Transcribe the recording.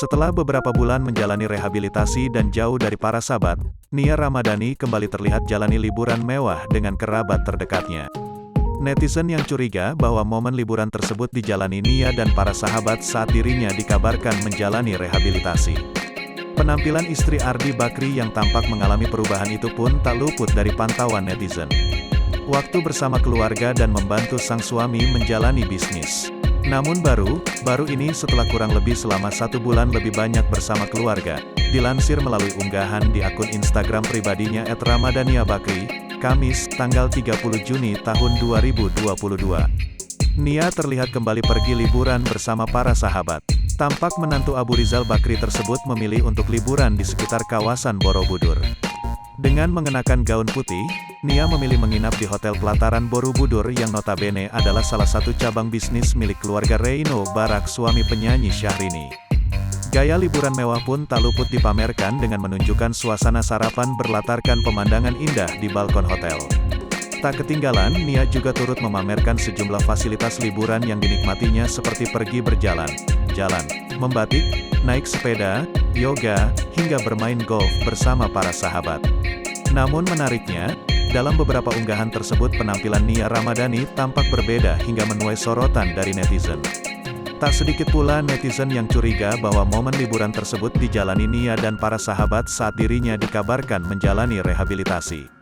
Setelah beberapa bulan menjalani rehabilitasi dan jauh dari para sahabat, Nia Ramadhani kembali terlihat jalani liburan mewah dengan kerabat terdekatnya. Netizen yang curiga bahwa momen liburan tersebut dijalani Nia dan para sahabat saat dirinya dikabarkan menjalani rehabilitasi. Penampilan istri Ardi Bakri yang tampak mengalami perubahan itu pun tak luput dari pantauan netizen. Waktu bersama keluarga dan membantu sang suami menjalani bisnis. Namun baru ini setelah kurang lebih selama 1 bulan lebih banyak bersama keluarga, dilansir melalui unggahan di akun Instagram pribadinya @ramadhaniabakri, Kamis, tanggal 30 Juni tahun 2022. Nia terlihat kembali pergi liburan bersama para sahabat. Tampak menantu Abu Rizal Bakri tersebut memilih untuk liburan di sekitar kawasan Borobudur. Dengan mengenakan gaun putih, Nia memilih menginap di Hotel Pelataran Borobudur yang notabene adalah salah satu cabang bisnis milik keluarga Reino Barak suami penyanyi Syahrini. Gaya liburan mewah pun tak luput dipamerkan dengan menunjukkan suasana sarapan berlatarkan pemandangan indah di balkon hotel. Tak ketinggalan, Nia juga turut memamerkan sejumlah fasilitas liburan yang dinikmatinya seperti pergi berjalan, membatik, naik sepeda, yoga, hingga bermain golf bersama para sahabat. Namun menariknya, dalam beberapa unggahan tersebut penampilan Nia Ramadhani tampak berbeda hingga menuai sorotan dari netizen. Tak sedikit pula netizen yang curiga bahwa momen liburan tersebut dijalani Nia dan para sahabat saat dirinya dikabarkan menjalani rehabilitasi.